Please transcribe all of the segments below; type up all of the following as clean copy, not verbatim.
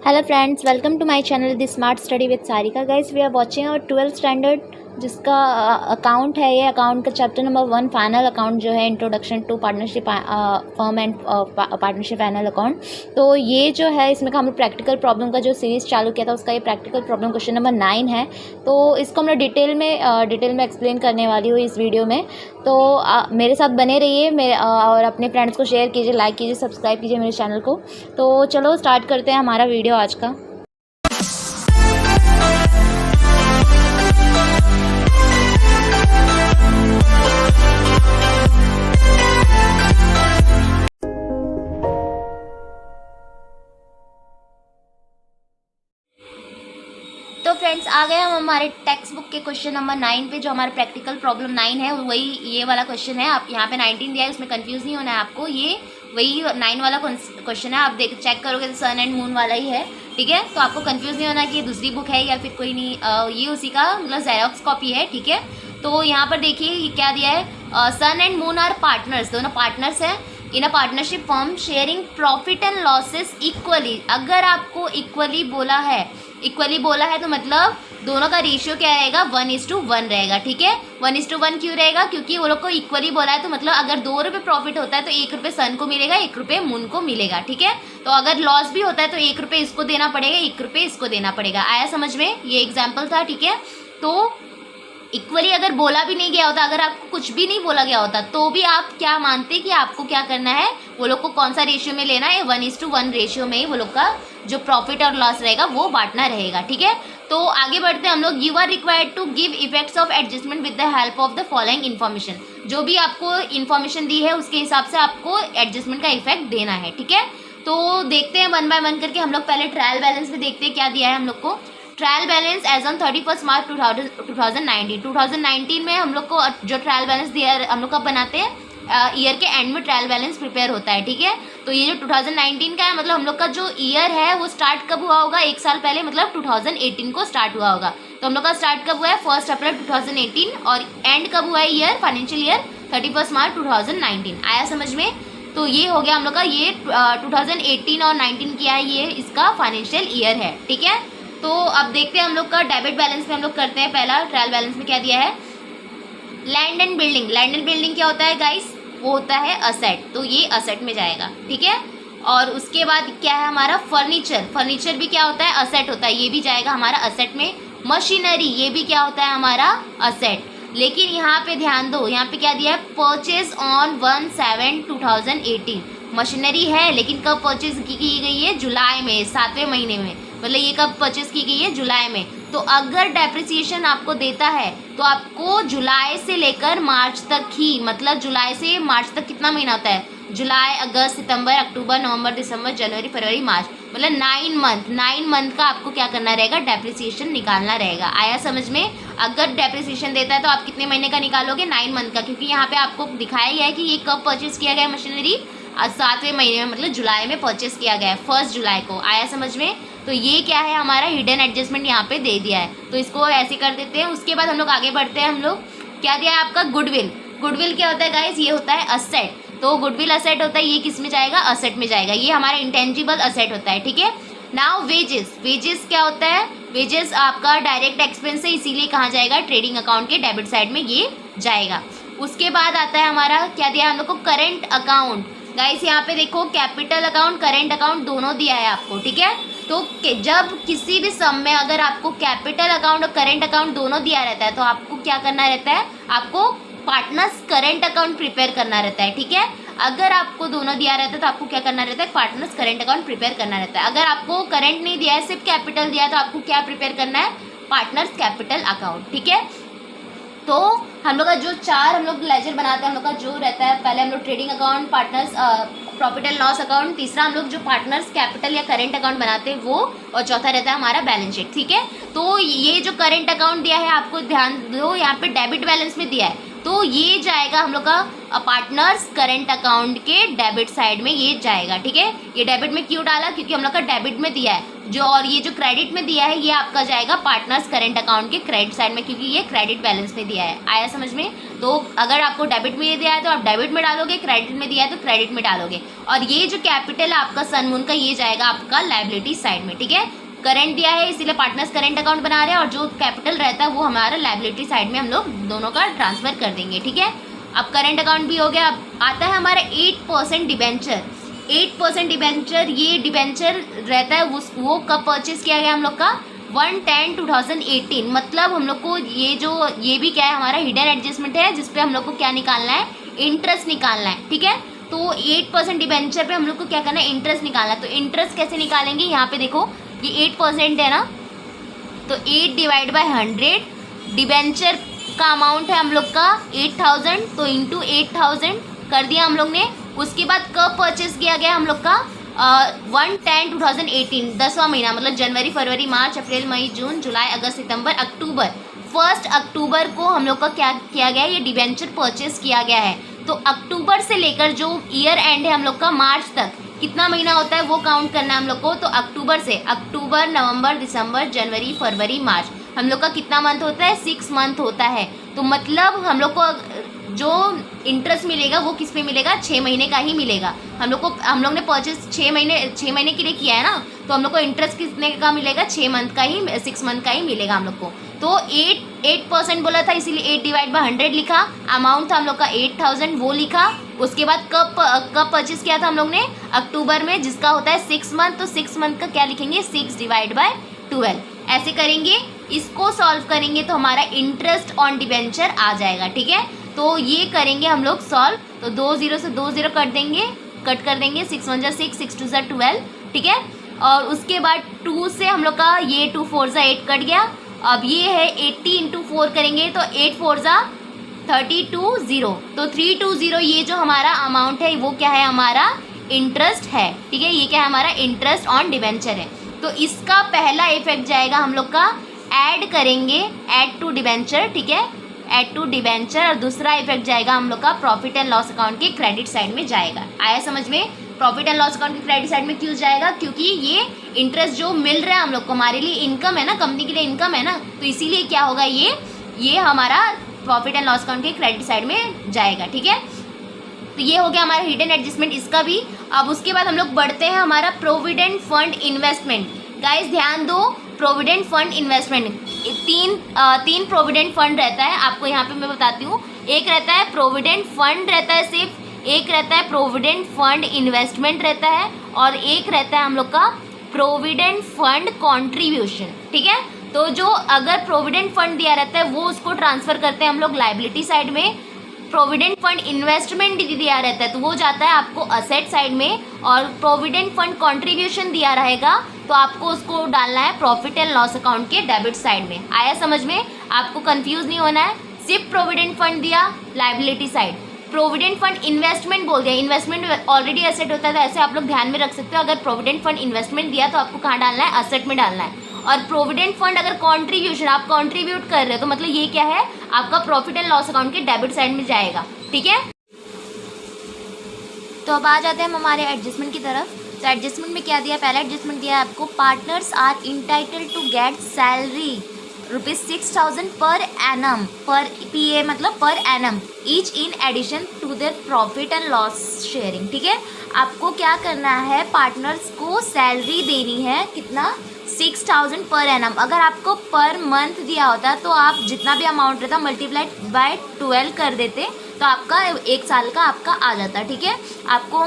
Hello friends, welcome to my channel The Smart Study with Sarika. Guys, we are watching our 12th standard जिसका account है। ये account का chapter number 1 final account जो है introduction to partnership firm and partnership final account. तो ये जो है इसमें का हम लोग प्रैक्टिकल प्रॉब्लम का जो सीरीज़ चालू किया था उसका ये प्रैक्टिकल प्रॉब्लम क्वेश्चन नंबर 9 है। तो इसको हम लोग डिटेल में एक्सप्लेन करने वाली हूँ इस वीडियो में। तो मेरे साथ बने रहिए और अपने फ्रेंड्स को शेयर कीजिए, लाइक कीजिए, सब्सक्राइब कीजिए मेरे चैनल को। तो चलो स्टार्ट करते हैं हमारा वीडियो आज का। तो फ्रेंड्स आ गए हम हमारे टेक्स्ट बुक के क्वेश्चन नंबर 9 पे। जो हमारा प्रैक्टिकल प्रॉब्लम 9 है वही ये वाला क्वेश्चन है। आप यहाँ पे 19 दिया है, उसमें कंफ्यूज नहीं होना है आपको। ये वही 9 वाला क्वेश्चन है। आप चेक करोगे तो सन एंड मून वाला ही है, ठीक है। तो आपको कंफ्यूज नहीं होना कि ये दूसरी बुक है या फिर कोई नहीं, ये उसी का मतलब जेरोक्स कॉपी है, ठीक है। तो यहाँ पर देखिए ये क्या दिया है, sun and moon are partners, दोनों पार्टनर्स हैं in a partnership firm sharing profit and losses equally. अगर आपको इक्वली बोला है तो मतलब दोनों का रेशियो क्या रहेगा, 1:1 रहेगा, ठीक है। 1:1 क्यों रहेगा, क्योंकि वो लोग को इक्वली बोला है। तो मतलब अगर 2 रुपये प्रॉफिट होता है तो 1 रुपये सन को मिलेगा, 1 रुपये मून को मिलेगा, ठीक है। तो अगर लॉस भी होता है तो 1 रुपये इसको देना पड़ेगा, 1 रुपये इसको देना पड़ेगा। आया समझ में? ये एग्जाम्पल था, ठीक है। तो इक्वली अगर बोला भी नहीं गया होता, अगर आपको कुछ भी नहीं बोला गया होता तो भी आप क्या मानते कि आपको क्या करना है, वो लोग को कौन सा रेशियो में लेना है, 1:1 रेशियो में ही वो लोग का जो प्रॉफिट और लॉस रहेगा वो बांटना रहेगा, ठीक है। तो आगे बढ़ते हैं हम लोग। You are required to give effects of adjustment with the help of the following information. जो भी आपको इन्फॉर्मेशन दी है उसके हिसाब से आपको एडजस्टमेंट का इफेक्ट देना है, ठीक है। तो देखते हैं 1 बाय 1 करके। हम लोग पहले ट्रायल बैलेंस में देखते हैं क्या दिया है हम लोग को। ट्रायल बैलेंस एज ऑन 31 मार्च 2019 में हम लोग को जो ट्रायल बैलेंस दिया हम लोग कब बनाते हैं, ईयर के एंड में ट्रायल बैलेंस प्रिपेयर होता है, ठीक है। तो ये जो 2019 का है मतलब हम लोग का जो ईयर है वो स्टार्ट कब हुआ होगा, 1 साल पहले मतलब 2018 को स्टार्ट हुआ होगा। तो हम लोग का स्टार्ट कब हुआ है, 1 अप्रैल 2018 और एंड कब हुआ है ईयर, फाइनेंशियल ईयर 31 मार्च 2019। आया समझ में? तो ये हो गया हम लोग का, ये 2018 और 19 किया है, ये इसका फाइनेंशियल ईयर है, ठीक है। तो अब देखते हैं हम लोग का डेबिट बैलेंस में हम लोग करते हैं। पहला ट्रायल बैलेंस में क्या दिया है, land and building. Land and building क्या होता है गाइस, वो होता है असेट, तो ये असेट में जाएगा, ठीक है। और उसके बाद क्या है हमारा फर्नीचर। फर्नीचर भी क्या होता है, असेट होता है, ये भी जाएगा हमारा असेट में। मशीनरी ये भी क्या होता है हमारा असेट। लेकिन यहाँ पे ध्यान दो, यहाँ पे क्या दिया है, परचेज ऑन 1/7/2018। मशीनरी है लेकिन कब परचेज की गई है, जुलाई में, 7वें महीने में। मतलब ये कब परचेज की गई है, जुलाई में। तो अगर डेप्रिसिएशन आपको देता है तो आपको जुलाई से लेकर मार्च तक ही, मतलब जुलाई से मार्च तक कितना महीना होता है, जुलाई, अगस्त, सितंबर, अक्टूबर, नवंबर, दिसंबर, जनवरी, फरवरी, मार्च, मतलब 9 मंथ का आपको क्या करना रहेगा, डेप्रिसिएशन निकालना रहेगा। आया समझ में? अगर डेप्रिसिएशन देता है तो आप कितने महीने का निकालोगे, 9 मंथ का, क्योंकि यहाँ पे आपको दिखाया गया है कि ये कब परचेज किया गया है मशीनरी, 7वें महीने में, मतलब जुलाई में परचेज किया गया है, 1 जुलाई को। आया समझ में? तो ये क्या है हमारा हिडन एडजस्टमेंट यहाँ पे दे दिया है, तो इसको ऐसे कर देते हैं। उसके बाद हम लोग आगे बढ़ते हैं। हम लोग क्या दिया है आपका, गुडविल। गुडविल क्या होता है गाइस, ये होता है असेट। तो गुडविल असेट होता है, ये किस में जाएगा, असेट में जाएगा। ये हमारा इंटेंजिबल असेट होता है, ठीक है। Now wages. वेजेस क्या होता है, वेजेस आपका डायरेक्ट एक्सपेंस है, इसीलिए कहाँ जाएगा, ट्रेडिंग अकाउंट के डेबिट साइड में ये जाएगा। उसके बाद आता है हमारा क्या दिया है हम लोग को, करेंट अकाउंट। गाइस यहाँ पे देखो, कैपिटल अकाउंट, करेंट अकाउंट दोनों दिया है आपको, ठीक है। तो जब किसी भी सम में अगर आपको कैपिटल अकाउंट और करेंट अकाउंट दोनों दिया रहता है तो आपको क्या करना रहता है, आपको पार्टनर्स करेंट अकाउंट प्रिपेयर करना रहता है, ठीक है। अगर आपको दोनों दिया रहता है तो आपको क्या करना रहता है, पार्टनर्स करेंट अकाउंट प्रिपेयर करना रहता है। अगर आपको करेंट नहीं दिया है, सिर्फ कैपिटल दिया है, तो आपको क्या प्रिपेयर करना है, पार्टनर्स कैपिटल अकाउंट, ठीक है। तो हम लोग का जो 4 हम लोग लेजर बनाते हैं, हम लोग का जो रहता है, पहले हम लोग trading account, partners profit and loss account, तीसरा हम लोग जो पार्टनर्स कैपिटल या करेंट अकाउंट बनाते हैं वो, और चौथा रहता है हमारा बैलेंस शीट, ठीक है। तो ये जो करेंट अकाउंट दिया है आपको ध्यान दो, यहाँ पे डेबिट बैलेंस में दिया है, तो ये जाएगा हम लोग का पार्टनर्स करंट अकाउंट के डेबिट साइड में ये जाएगा, ठीक है। ये डेबिट में क्यों डाला, क्योंकि हम लोग का डेबिट में दिया है जो, और ये जो क्रेडिट में दिया है ये आपका जाएगा पार्टनर्स करंट अकाउंट के क्रेडिट साइड में, क्योंकि ये क्रेडिट बैलेंस में दिया है। आया समझ में? तो अगर आपको डेबिट में ये दिया है तो आप डेबिट में डालोगे, क्रेडिट में दिया है तो क्रेडिट में डालोगे। और ये जो कैपिटल है आपका सनमून का ये जाएगा आपका लायबिलिटी साइड में, ठीक है। करंट दिया है इसीलिए पार्टनर्स करंट अकाउंट बना रहे हैं, और जो कैपिटल रहता है वो हमारा लायबिलिटी साइड में हम लोग दोनों का ट्रांसफर कर देंगे, ठीक है। अब करंट अकाउंट भी हो गया। अब आता है हमारा 8% डिबेंचर। 8% डिबेंचर, ये डिबेंचर रहता है वो कब परचेज किया गया हम लोग का 1/10/2018। मतलब हम लोग को ये भी क्या है हमारा हिडन एडजस्टमेंट है, जिसपे हम लोग को क्या निकालना है, इंटरेस्ट निकालना है, ठीक है। तो 8% डिबेंचर पे हम लोग को क्या करना है, इंटरेस्ट निकालना है। तो इंटरेस्ट कैसे निकालेंगे, यहाँ पे देखो ये 8% है ना, तो 8/100 डिबेंचर का अमाउंट है हम लोग का 8000, तो इंटू 8000 कर दिया हम लोग ने। उसके बाद कब परचेज किया गया हम लोग का 1/10/2018, 10वां महीना, मतलब जनवरी, फरवरी, मार्च, अप्रैल, मई, जून, जुलाई, अगस्त, सितंबर, अक्टूबर। 1 अक्टूबर को हम लोग का क्या किया गया है, ये डिबेंचर परचेज किया गया है। तो अक्टूबर से लेकर जो ईयर एंड है हम लोग का मार्च तक कितना महीना होता है वो काउंट करना है हम लोग को। तो अक्टूबर से अक्टूबर, नवंबर, दिसंबर, जनवरी, फरवरी, मार्च, हम लोग का कितना मंथ होता है, 6 मंथ होता है। तो मतलब हम लोग को जो इंटरेस्ट मिलेगा वो किस पे मिलेगा, 6 महीने का ही मिलेगा। हम लोग ने परचेज 6 महीने के लिए किया है ना, तो हम लोग को इंटरेस्ट कितने का मिलेगा, 6 मंथ का ही, 6 मंथ का ही मिलेगा हम लोग को। तो 8% बोला था इसीलिए 8/100 लिखा। अमाउंट था हम लोग का 8000, वो लिखा। उसके बाद कब परचेज किया था हम लोग ने, अक्टूबर में, जिसका होता है 6 मंथ। तो 6 मंथ का क्या लिखेंगे, 6/12। ऐसे करेंगे, इसको सॉल्व करेंगे तो हमारा इंटरेस्ट ऑन डिबेंचर आ जाएगा, ठीक है। तो ये करेंगे हम लोग सॉल्व, तो 2 0 से 2 0 कट कर देंगे, 6 1 6, 6 2 12, ठीक है। और उसके बाद 2 से हम लोग का ये 2 4 8 कट गया। अब ये है 80 × 4 करेंगे तो 8 4 32 तो 320 ये जो हमारा अमाउंट है वो क्या है, हमारा इंटरेस्ट है, ठीक है। ये क्या है, हमारा इंटरेस्ट ऑन डिबेंचर है। तो इसका पहला इफेक्ट जाएगा हम लोग का, ऐड करेंगे, ऐड टू डिबेंचर, ठीक है, ऐड टू डिबेंचर। और दूसरा इफेक्ट जाएगा हम लोग का प्रॉफिट एंड लॉस अकाउंट के क्रेडिट साइड में जाएगा। आया समझ में? प्रॉफिट एंड लॉस अकाउंट के क्रेडिट साइड में क्यों जाएगा, क्योंकि ये इंटरेस्ट जो मिल रहा है हम लोग को, हमारे लिए इनकम है ना, कंपनी के लिए इनकम है ना, तो इसीलिए क्या होगा, ये हमारा प्रॉफिट एंड लॉस अकाउंट के क्रेडिट साइड में जाएगा, ठीक है। तो ये हो गया हमारा हिडन एडजस्टमेंट, इसका भी। अब उसके बाद हम लोग बढ़ते हैं हमारा प्रोविडेंट फंड इन्वेस्टमेंट। गाइस ध्यान दो, प्रोविडेंट फंड इन्वेस्टमेंट, तीन प्रोविडेंट फंड रहता है, आपको यहाँ पे मैं बताती हूँ। एक रहता है प्रोविडेंट फंड रहता है सिर्फ, एक रहता है प्रोविडेंट फंड इन्वेस्टमेंट रहता है, और एक रहता है हम लोग का प्रोविडेंट फंड कॉन्ट्रीब्यूशन, ठीक है। तो जो अगर प्रोविडेंट फंड दिया रहता है वो उसको ट्रांसफर करते हैं हम लोग लायबिलिटी साइड में। प्रोविडेंट फंड इन्वेस्टमेंट दिया रहता है तो वो जाता है आपको असेट साइड में, और प्रोविडेंट फंड कंट्रीब्यूशन दिया रहेगा तो आपको उसको डालना है प्रॉफिट एंड लॉस अकाउंट के डेबिट साइड में। आया समझ में? आपको कंफ्यूज नहीं होना है। सिर्फ प्रोविडेंट फंड दिया liability side, provident fund investment बोल दिया, इन्वेस्टमेंट ऑलरेडी असेट होता है, तो ऐसे आप लोग ध्यान में रख सकते हो। अगर प्रोविडेंट फंड इन्वेस्टमेंट दिया तो आपको कहाँ डालना है, असेट में डालना है। और प्रोविडेंट फंड अगर कॉन्ट्रीब्यूशन, आप कॉन्ट्रीब्यूट कर रहे हो, तो मतलब ये क्या है, आपका प्रॉफिट एंड लॉस अकाउंट के डेबिट साइड में जाएगा, ठीक है। तो अब आ जाते हैं हम हमारे एडजस्टमेंट की तरफ। तो एडजस्टमेंट में क्या दिया, पहला एडजस्टमेंट दिया है आपको, partners are entitled to get salary ₹6000 per annum, per PA मतलब per annum, each in addition to their profit and loss sharing, ठीक है। आपको क्या करना है, पार्टनर्स को सैलरी देनी है, कितना, 6000 पर एनम। अगर आपको पर मंथ दिया होता तो आप जितना भी अमाउंट रहता मल्टीप्लाइड बाय 12 कर देते, तो आपका 1 साल का आपका आ जाता, ठीक है आपको।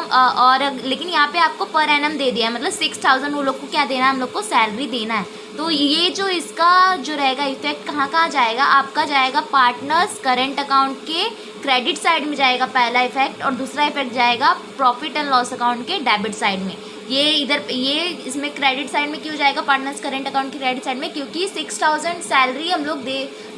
और लेकिन यहाँ पे आपको पर एनम दे दिया है, मतलब 6000 वो लोग को क्या देना है, हम लोग को सैलरी देना है। तो ये जो इसका जो रहेगा इफेक्ट कहाँ जाएगा, आपका जाएगा पार्टनर्स करंट अकाउंट के क्रेडिट साइड में जाएगा पहला इफेक्ट, और दूसरा इफेक्ट जाएगा प्रॉफिट एंड लॉस अकाउंट के डेबिट साइड में। ये इसमें क्रेडिट साइड में क्यों जाएगा, पार्टनर्स करंट अकाउंट की क्रेडिट साइड में, क्योंकि 6000 सैलरी हम लोग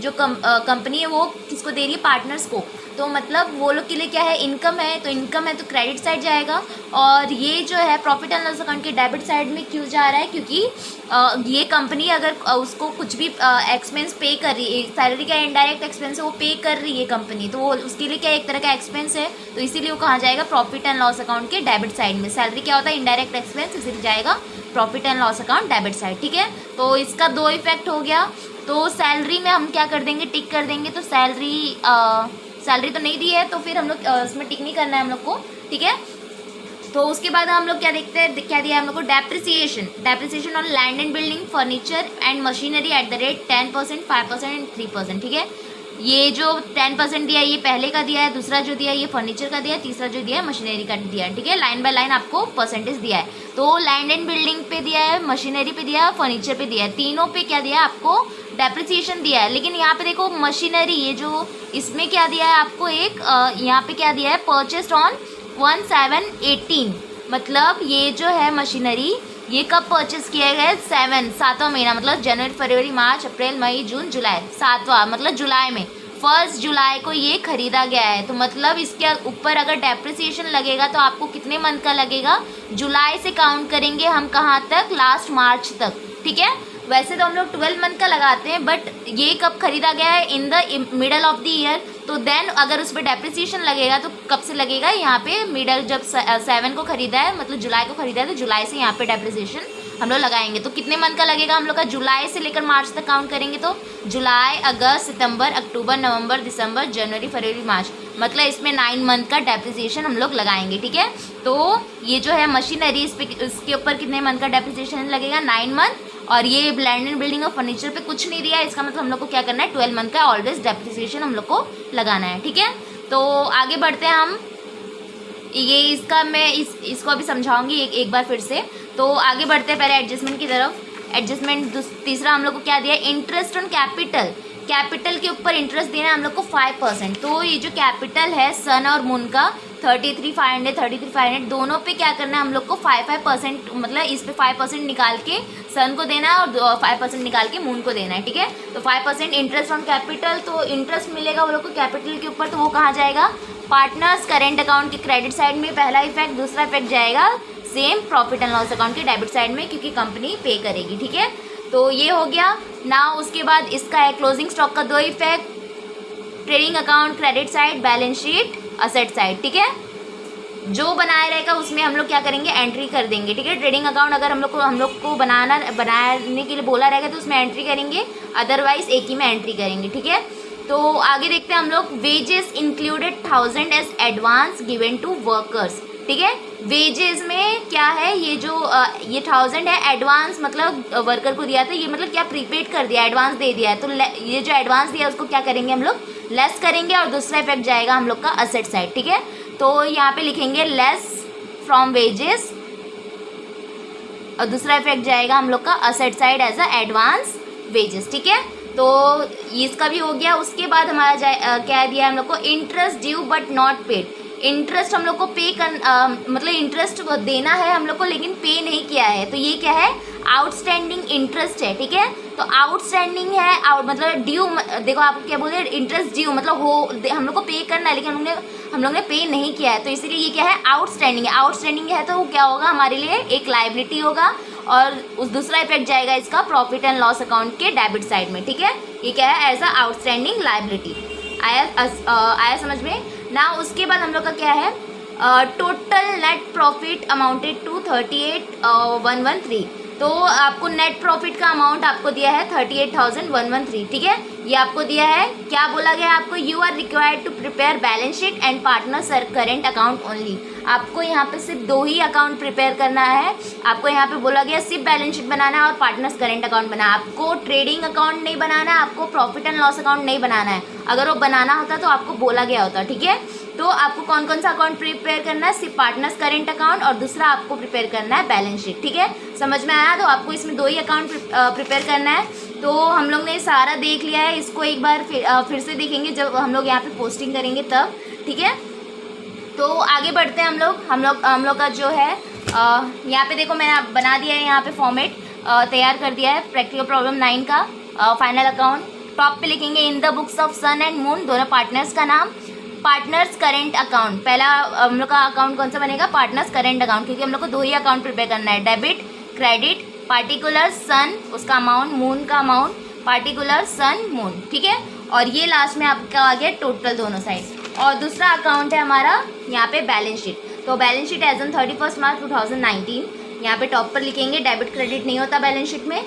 जो कंपनी है वो किसको दे रही है, पार्टनर्स को। तो मतलब वो लोग के लिए क्या है, इनकम है, तो इनकम है तो क्रेडिट साइड जाएगा। और ये जो है प्रॉफिट एंड लॉस अकाउंट के डेबिट साइड में क्यों जा रहा है, क्योंकि ये कंपनी अगर उसको कुछ भी एक्सपेंस पे कर रही है, सैलरी का इनडायरेक्ट एक्सपेंस है वो पे कर रही है कंपनी, तो वो उसके लिए क्या एक तरह का एक्सपेंस है, तो इसीलिए वो कहाँ जाएगा, प्रॉफिट एंड लॉस अकाउंट के डेबिट साइड में। सैलरी क्या होता है, इनडायरेक्ट एक्सपेंस, इसीलिए जाएगा profit and loss account debit side, ठीक है। तो इसका 2 इफेक्ट हो गया। तो सैलरी में हम क्या कर देंगे, टिक कर देंगे। तो सैलरी तो नहीं दी है तो फिर हम लोग इसमें टिक नहीं करना है हम लोग को, ठीक है। तो उसके बाद हम लोग क्या देखते हैं, क्या दिया है हम लोग को, depreciation on land and building, furniture and machinery at the rate 10%, 5% and 3%, ठीक है। ये जो 10% दिया है ये पहले का दिया है, दूसरा जो दिया है ये फर्नीचर का दिया है, तीसरा जो दिया है मशीनरी का दिया है, ठीक है। लाइन बाय लाइन आपको परसेंटेज दिया है। तो लैंड एंड बिल्डिंग पे दिया है, मशीनरी पे दिया है, फर्नीचर पे दिया है, तीनों पे क्या दिया है आपको, डेप्रिसिएशन दिया है। लेकिन यहाँ पे देखो मशीनरी, ये जो इसमें क्या दिया है आपको, एक यहाँ पे क्या दिया है, परचेस्ड ऑन 1/7/18, मतलब ये जो है मशीनरी ये कब परचेस किया गया है, 7वां महीना, मतलब जनवरी, फरवरी, मार्च, अप्रैल, मई, जून, जुलाई, 7वां मतलब जुलाई में, 1 जुलाई को ये खरीदा गया है। तो मतलब इसके ऊपर अगर डेप्रिसिएशन लगेगा तो आपको कितने मंथ का लगेगा, जुलाई से काउंट करेंगे हम, कहाँ तक, लास्ट मार्च तक, ठीक है। वैसे तो हम लोग 12 मंथ का लगाते हैं, बट ये कब खरीदा गया है, in the middle of the year, तो देन अगर उस पर डेप्रिसिएशन लगेगा तो कब से लगेगा, यहाँ पे मिडल, जब 7 को खरीदा है, मतलब जुलाई को खरीदा है, तो जुलाई से यहाँ पे डेप्रिसिएशन हम लोग लगाएंगे। तो कितने मंथ का लगेगा हम लोग का, जुलाई से लेकर मार्च तक काउंट करेंगे, तो जुलाई, अगस्त, सितंबर, अक्टूबर, नवंबर, दिसंबर, जनवरी, फरवरी, मार्च, मतलब इसमें 9 मंथ का डेप्रिसिएशन हम लोग लगाएंगे, ठीक है। तो ये जो है मशीनरी, इसके ऊपर कितने मंथ का डेप्रिसिएशन लगेगा, 9 मंथ। और ये लैंड एंड बिल्डिंग और फर्नीचर पे कुछ नहीं दिया है, इसका मतलब हम लोग को क्या करना है, 12 मंथ का ऑलवेज डेप्रिसिएशन हम लोग को लगाना है, ठीक है। तो आगे बढ़ते हैं हम, ये इसका मैं इसको अभी समझाऊंगी एक बार फिर से। तो आगे बढ़ते हैं पहले एडजस्टमेंट की तरफ। एडजस्टमेंट तीसरा हम लोग को क्या दिया है, इंटरेस्ट ऑन कैपिटल के ऊपर इंटरेस्ट देना है हम लोग को 5%। तो ये जो कैपिटल है सन और मून का 33,500 दोनों पे क्या करना है हम लोग को 5% मतलब इस पे 5% निकाल के सन को देना है और 5% निकाल के मून को देना है, ठीक है। तो 5% इंटरेस्ट ऑन कैपिटल, तो इंटरेस्ट मिलेगा वो लोग को कैपिटल के ऊपर, तो वो कहाँ जाएगा, पार्टनर्स करेंट अकाउंट के क्रेडिट साइड में पहला इफेक्ट। दूसरा इफेक्ट जाएगा same profit and loss account के डेबिट साइड में, क्योंकि कंपनी पे करेगी, ठीक है। तो ये हो गया ना। उसके बाद इसका है क्लोजिंग स्टॉक का 2 effect, trading account credit side, balance sheet asset side, ठीक है। जो बनाया रहेगा उसमें हम लोग क्या करेंगे, एंट्री कर देंगे, ठीक है। ट्रेडिंग अकाउंट अगर हम लोग को बनाने के लिए बोला रहेगा तो उसमें एंट्री करेंगे, अदरवाइज एक ही में एंट्री करेंगे, ठीक है। तो आगे देखते हैं हम लोग, wages included 1000 as advance given to workers, ठीक है। वेजेस में क्या है, ये जो ये 1000 है एडवांस, मतलब वर्कर को दिया था, ये मतलब क्या प्रीपेड कर दिया, एडवांस दे दिया है। तो ये जो एडवांस दिया है उसको क्या करेंगे हम लोग, लेस करेंगे। और दूसरा इफेक्ट जाएगा हम लोग का असेट साइड, ठीक है। तो यहाँ पे लिखेंगे लेस फ्रॉम वेजेस, और दूसरा इफेक्ट जाएगा हम लोग का asset side as a advance wages, ठीक है। तो इसका भी हो गया। उसके बाद हमारा क्या दिया हम लोग को, interest due but not paid. Interest हम लोग को मतलब इंटरेस्ट देना है हम लोग को, लेकिन पे नहीं किया है, तो ये क्या है, आउटस्टैंडिंग इंटरेस्ट है, ठीक है। तो आउटस्टैंडिंग है, मतलब ड्यू, देखो आपको क्या बोलते हैं, इंटरेस्ट ड्यू मतलब हम लोग को पे करना है, लेकिन हम लोग ने पे नहीं किया है, तो इसीलिए ये क्या है, आउटस्टैंडिंग है। आउटस्टैंडिंग है तो क्या होगा, हमारे लिए एक लाइबिलिटी होगा। और उस दूसरा इफेक्ट जाएगा इसका प्रॉफिट एंड लॉस अकाउंट के डेबिट साइड में, ठीक है। ये क्या है, एज अ आउटस्टैंडिंग लाइबिलिटी। आया समझ में ना। उसके बाद हम लोग का क्या है, total net profit amounted to 38,113। तो आपको नेट प्रॉफिट का अमाउंट आपको दिया है 38,113, ठीक है। ये आपको दिया है, क्या बोला गया आपको, you are required to prepare balance sheet and partners current account only. आपको यहाँ पे सिर्फ 2 ही अकाउंट प्रिपेयर करना है। आपको यहाँ पे बोला गया सिर्फ बैलेंस शीट बनाना है और पार्टनर्स करेंट अकाउंट बनाना है। आपको ट्रेडिंग अकाउंट नहीं बनाना है, आपको प्रॉफिट एंड लॉस अकाउंट नहीं बनाना है। अगर वो बनाना होता तो आपको बोला गया होता, ठीक है। तो आपको कौन कौन सा अकाउंट प्रिपेयर करना है, सिर्फ पार्टनर्स करेंट अकाउंट और दूसरा आपको प्रिपेयर करना है बैलेंस शीट, ठीक है। समझ में आया। तो आपको इसमें 2 ही अकाउंट प्रिपेयर करना है। तो हम लोग ने सारा देख लिया है, इसको एक बार फिर से देखेंगे जब हम लोग यहाँ पे पोस्टिंग करेंगे तब, ठीक है। तो आगे बढ़ते हैं हम लोग का जो है यहाँ पे देखो मैंने बना दिया है, यहाँ पे फॉर्मेट तैयार कर दिया है प्रैक्टिकल प्रॉब्लम 9 का फाइनल अकाउंट। टॉप पे लिखेंगे in the books of Sun and Moon, दोनों पार्टनर्स का नाम। पार्टनर्स करेंट अकाउंट, पहला हम लोग का अकाउंट कौन सा बनेगा, पार्टनर्स करेंट अकाउंट, क्योंकि हम लोग को 2 ही अकाउंट प्रिपेयर करना है, डेबिट क्रेडिट, पार्टिकुलर सन उसका अमाउंट, मून का अमाउंट, पार्टिकुलर सन मून, ठीक है। और ये लास्ट में आपका आ गया टोटल दोनों साइड। और दूसरा अकाउंट है हमारा यहाँ पे बैलेंस शीट। तो बैलेंस शीट एज ऑन 31 मार्च 2019, यहाँ पे टॉप पर लिखेंगे, डेबिट क्रेडिट नहीं होता बैलेंस शीट में,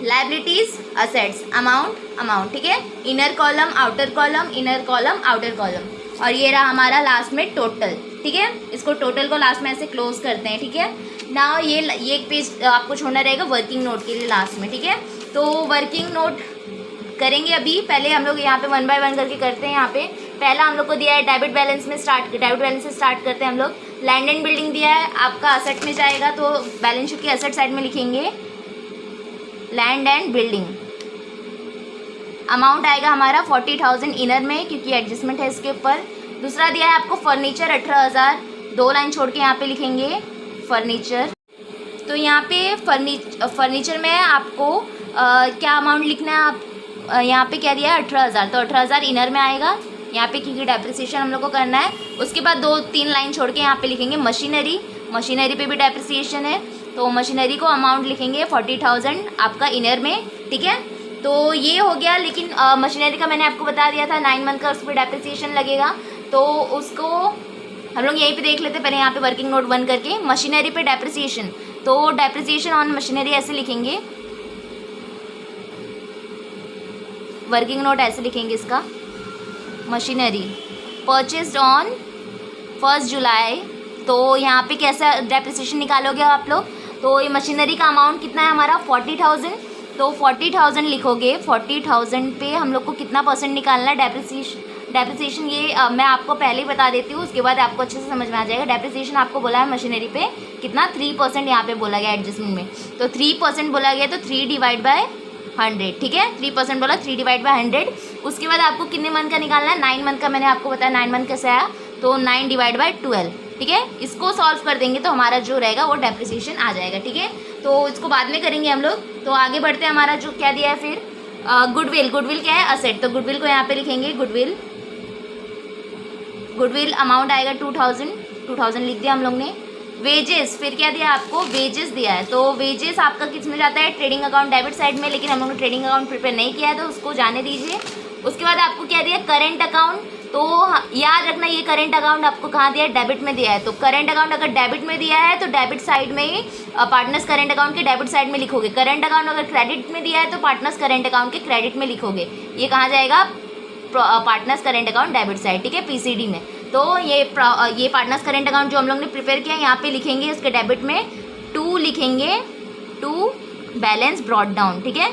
लाइबिलिटीज असेट्स, अमाउंट, ठीक है, inner column outer column, inner column outer column. और ये रहा हमारा लास्ट में टोटल, ठीक है। इसको टोटल को लास्ट में ऐसे क्लोज करते हैं, ठीक है ना। ये एक पेज आपको छोड़ना रहेगा वर्किंग नोट के लिए लास्ट में, ठीक है। तो वर्किंग नोट करेंगे अभी, पहले हम लोग यहाँ पे 1 बाय 1 करके करते हैं। यहाँ पे पहला हम लोग को दिया है डेबिट बैलेंस से स्टार्ट करते हैं हम लोग। लैंड एंड बिल्डिंग दिया है, आपका असेट में जाएगा, तो बैलेंस शीट के असेट साइड में लिखेंगे लैंड एंड बिल्डिंग। अमाउंट आएगा हमारा 40,000 इनर में, क्योंकि एडजस्टमेंट है इसके ऊपर। दूसरा दिया है आपको फर्नीचर 18,000, 2 लाइन छोड़ के यहाँ पे लिखेंगे फर्नीचर। तो यहाँ पे फर्नीचर में आपको क्या अमाउंट लिखना है, आप यहाँ पे क्या दिया है 18,000, तो 18,000 इनर में आएगा यहाँ पे, क्योंकि डेप्रिसिएशन हम लोग को करना है। उसके बाद 2-3 लाइन छोड़ के यहाँ पे लिखेंगे मशीनरी पे भी डेप्रिसिएशन है, तो मशीनरी को अमाउंट लिखेंगे 40,000 आपका इनर में, ठीक है। तो ये हो गया, लेकिन मशीनरी का मैंने आपको बता दिया था 9 मंथ का उस पर डेप्रिसिएशन लगेगा, तो उसको हम लोग यहीं पे देख लेते पहले, यहाँ पे वर्किंग नोट 1 करके। मशीनरी पे डेप्रिसिएशन, तो डेप्रिसिएशन ऑन मशीनरी ऐसे लिखेंगे, वर्किंग नोट ऐसे लिखेंगे इसका, मशीनरी परचेस्ड ऑन 1 जुलाई। तो यहाँ पे कैसा डेप्रिसिएशन निकालोगे आप लोग, तो ये मशीनरी का अमाउंट कितना है हमारा 40,000, तो 40,000 लिखोगे। 40,000 पे हम लोग को कितना परसेंट निकालना है डेप्रिसिएशन ये मैं आपको पहले ही बता देती हूँ, उसके बाद आपको अच्छे से समझ में आ जाएगा। डेप्रिसिएशन आपको बोला है मशीनरी पे कितना 3% यहाँ पे बोला गया एडजस्टमेंट में, तो 3% बोला गया, तो 3 डिवाइड बाय 100, ठीक है। 3% बोला, 3 डिवाइड बाय 100। उसके बाद आपको कितने मंथ का निकालना है, 9 मंथ का मैंने आपको बताया 9 मंथ कैसे आया, तो 9 डिवाइड बाय 12, ठीक है। इसको सॉल्व कर देंगे तो हमारा जो रहेगा वो डेप्रिसिएशन आ जाएगा, ठीक है। तो इसको बाद में करेंगे हम लोग। तो आगे बढ़ते हैं, हमारा जो क्या दिया है फिर गुडविल क्या है असेट, तो गुडविल को यहाँ पे लिखेंगे गुडविल अमाउंट आएगा 2,000 लिख दिया हम लोग ने। वेजेस, फिर क्या दिया आपको, वेजेस दिया है, तो वेजेस आपका किस में जाता है, ट्रेडिंग अकाउंट डेबिट साइड में, लेकिन हम लोगों ने ट्रेडिंग अकाउंट प्रिपेयर नहीं किया है तो उसको जाने दीजिए। उसके बाद आपको क्या दिया, करेंट अकाउंट, तो याद रखना ये करेंट अकाउंट आपको कहाँ दिया है, डेबिट में दिया है। तो करेंट अकाउंट अगर डेबिट में दिया है तो डेबिट साइड में ही पार्टनर्स करेंट अकाउंट के डेबिट साइड में लिखोगे। करेंट अकाउंट अगर क्रेडिट में दिया है तो पार्टनर्स करेंट अकाउंट के क्रेडिट में लिखोगे। ये कहाँ जाएगा, partners current account debit side, ठीक है, पीसीडी में। तो ये पार्टनर्स करेंट अकाउंट जो हम लोग ने प्रिपेयर किया यहाँ पे लिखेंगे, इसके डेबिट में 2 लिखेंगे, 2 बैलेंस ब्रॉट डाउन, ठीक है,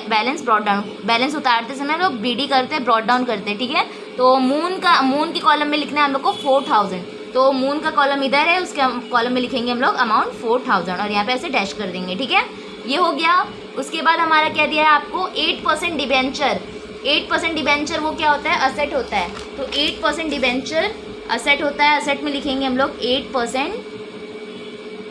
बैलेंस ब्रॉट डाउन। बैलेंस उतारते समय लोग बीडी करते हैं, ब्रॉट डाउन करते हैं, ठीक है। तो मून की कॉलम में लिखना है हम लोग को 4,000, तो मून का कॉलम इधर है, उसके कॉलम में लिखेंगे हम लोग अमाउंट 4,000 और यहाँ पे ऐसे डैश कर देंगे, ठीक है। ये हो गया। उसके बाद हमारा क्या दिया है आपको, 8% डिबेंचर। 8% डिबेंचर वो क्या होता है, असेट होता है, तो 8% डिबेंचर असेट होता है, असेट में लिखेंगे हम लोग 8%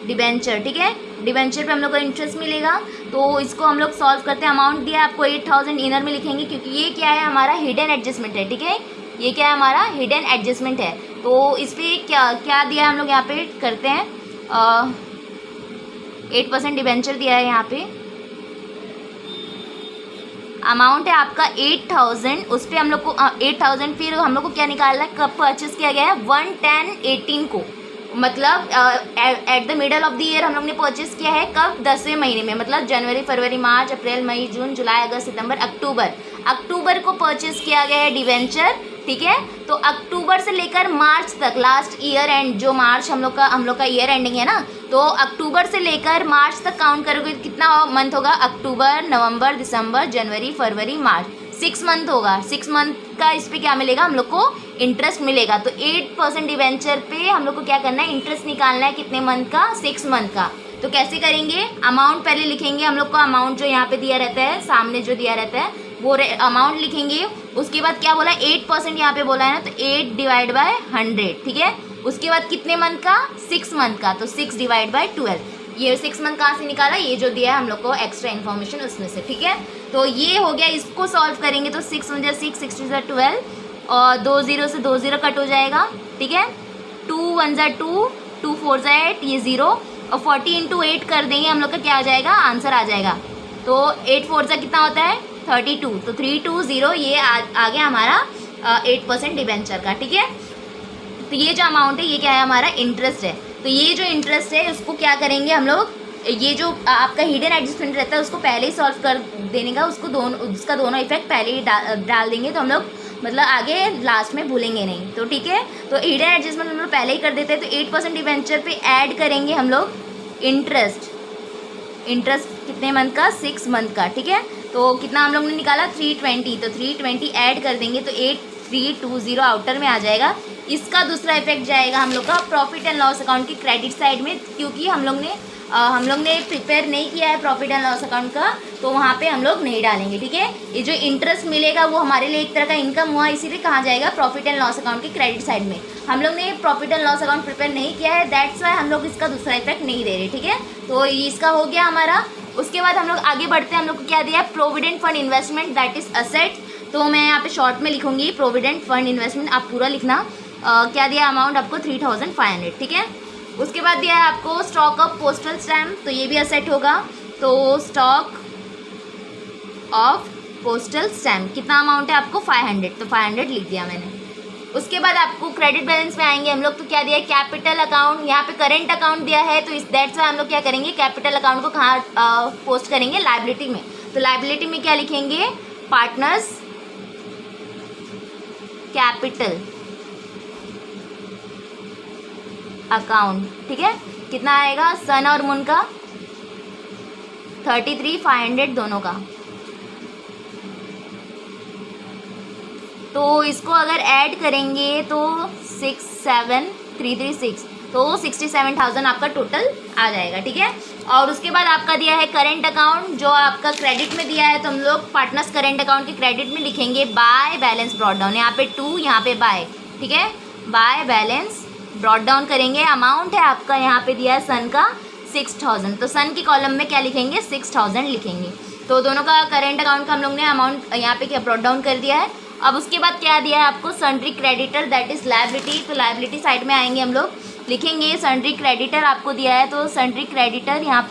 डिबेंचर, ठीक है। डिबेंचर पे हम लोग को इंटरेस्ट मिलेगा, तो इसको हम लोग सॉल्व करते हैं। अमाउंट दिया आपको 8,000 इनर में लिखेंगे, क्योंकि ये क्या है हमारा हिडन एडजस्टमेंट है, ठीक है, ये क्या है हमारा हिडन एडजस्टमेंट है। तो इस पर क्या दिया है हम लोग यहाँ पे करते हैं, 8% डिबेंचर दिया है यहाँ पे, अमाउंट है आपका 8,000, उस पर हम लोग को 8,000, फिर हम लोग को क्या निकालना है, कब परचेस किया गया है 1/10/18 को, मतलब at the middle of the year हम लोग ने परचेस किया है, कब 10वें महीने में, मतलब जनवरी फरवरी मार्च अप्रैल मई जून जुलाई अगस्त सितंबर अक्टूबर को परचेस किया गया है डिवेंचर, ठीक है। तो अक्टूबर से लेकर मार्च तक, लास्ट ईयर एंड जो मार्च हम लोग का ईयर एंडिंग है ना, तो अक्टूबर से लेकर मार्च तक काउंट करोगे कितना मंथ होगा, अक्टूबर नवंबर दिसंबर जनवरी फरवरी मार्च, 6 मंथ होगा। 6 मंथ का इस पे क्या मिलेगा हम लोग को, इंटरेस्ट मिलेगा। तो 8% डिवेंचर पे हम लोग को क्या करना है, इंटरेस्ट निकालना है, कितने मंथ का, 6 मंथ का। तो कैसे करेंगे, अमाउंट पहले लिखेंगे हम लोग को, अमाउंट जो यहाँ पे दिया रहता है, सामने जो दिया रहता है वो अमाउंट लिखेंगे। उसके बाद क्या बोला, 8% यहाँ पे बोला है ना, तो 8 डिवाइड बाय 100, ठीक है। उसके बाद कितने मंथ का, 6 मंथ का, तो 6 डिवाइड बाय 12। ये 6 मंथ कहाँ से निकाला, ये जो दिया है हम लोग को एक्स्ट्रा इन्फॉर्मेशन उसमें से, ठीक है। तो ये हो गया, इसको सॉल्व करेंगे तो 6 × 6 = 12, और 2 0 से 2 0 कट हो जाएगा, ठीक है। 2 1 ज़ा 2, 2 4 ज़ा 8, ये 0, और 40 इंटू 8 कर देंगे हम लोग का क्या आ जाएगा, आंसर आ जाएगा। तो 8 4 ज़ा कितना होता है 32, तो 320 ये आ गया हमारा 8% डिबेंचर का, ठीक है। तो ये जो अमाउंट है ये क्या है, हमारा इंटरेस्ट है। तो ये जो इंटरेस्ट है उसको क्या करेंगे हम लोग, ये जो आपका हिडन एडजस्टमेंट रहता है उसको पहले ही सॉल्व कर देने का, उसका दोनों इफेक्ट पहले ही डाल देंगे, तो हम लोग मतलब आगे लास्ट में भूलेंगे नहीं, तो ठीक है। तो हिडन एडजस्टमेंट हम लोग पहले ही कर देते हैं। तो 8% डिवेंचर पे ऐड करेंगे हम लोग इंटरेस्ट कितने मंथ का, 6 मंथ का, ठीक है। तो कितना हम लोग ने निकाला 320, तो 320 ऐड कर देंगे तो 8320 आउटर में आ जाएगा। इसका दूसरा इफेक्ट जाएगा हम लोग का प्रॉफिट एंड लॉस अकाउंट की क्रेडिट साइड में, क्योंकि हम लोग ने प्रिपेयर नहीं किया है प्रॉफिट एंड लॉस अकाउंट का, तो वहाँ पे हम लोग नहीं डालेंगे, ठीक है। ये जो इंटरेस्ट मिलेगा वो हमारे लिए एक तरह का इनकम हुआ, इसीलिए कहा जाएगा प्रॉफिट एंड लॉस अकाउंट की क्रेडिट साइड में। हम लोग ने profit and loss account prepare नहीं किया है, दैट्स वाई हम लोग इसका दूसरा इफेक्ट नहीं दे रहे, ठीक है। तो इसका हो गया हमारा। उसके बाद हम लोग आगे बढ़ते हैं। हम लोग को क्या दिया है, provident fund investment that is asset. तो मैं यहाँ पे शॉर्ट में लिखूंगी प्रोविडेंट फंड इन्वेस्टमेंट, आप पूरा लिखना। क्या दिया अमाउंट आपको 3500, ठीक है। उसके बाद दिया है आपको स्टॉक ऑफ पोस्टल स्टैम्प, तो ये भी असेट होगा। तो स्टॉक ऑफ पोस्टल स्टैम्प कितना अमाउंट है आपको 500, तो 500 लिख दिया मैंने। उसके बाद आपको क्रेडिट बैलेंस में आएंगे हम लोग, तो क्या दिया है कैपिटल अकाउंट, यहाँ पे करंट अकाउंट दिया है, तो इस दैट्स वाई हम लोग क्या करेंगे, कैपिटल अकाउंट को कहाँ पोस्ट करेंगे, लाइबिलिटी में। तो लाइबिलिटी में क्या लिखेंगे, पार्टनर्स कैपिटल अकाउंट, ठीक है। कितना आएगा सन और मून का 33,500 दोनों का। तो इसको अगर ऐड करेंगे तो 67336, तो 67,000 आपका टोटल आ जाएगा, ठीक है। और उसके बाद आपका दिया है करेंट अकाउंट, जो आपका क्रेडिट में दिया है, तो हम लोग पार्टनर्स करेंट अकाउंट के क्रेडिट में लिखेंगे बाय बैलेंस ब्रॉट डाउन, यहाँ पे 2 यहाँ पे बाय, ठीक है। बाय बैलेंस ब्रॉट डाउन करेंगे। अमाउंट है आपका यहाँ पे दिया है सन का 6000, तो सन की कॉलम में क्या लिखेंगे 6000 लिखेंगे। तो दोनों का करेंट अकाउंट का हम लोग ने अमाउंट यहाँ पे क्या ब्रॉट डाउन कर दिया है। अब उसके बाद क्या दिया है आपको sundry creditor that is liability, तो लायबिलिटी साइड में आएंगे हम लोग, लिखेंगे सन्ड्री क्रेडिटर आपको दिया है, तो सन्ड्री क्रेडिटर यहाँ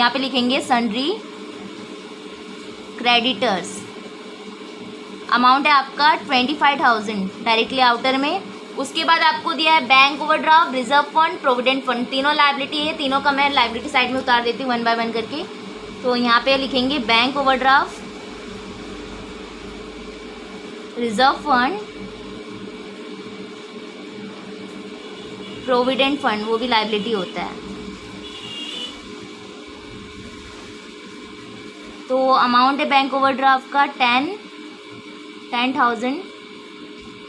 पे लिखेंगे सन्ड्री क्रेडिटर्स। अमाउंट है आपका 25,000 डायरेक्टली आउटर में। उसके बाद आपको दिया है bank overdraft, reserve fund, provident fund, तीनों लायबिलिटी है, तीनों का मैं लायबिलिटी साइड में उतार देती हूँ 1 बाय 1 करके। तो यहाँ पे लिखेंगे bank overdraft, reserve fund, provident fund, वो भी लायबिलिटी होता है। तो अमाउंट है बैंक ओवरड्राफ्ट का 10,000,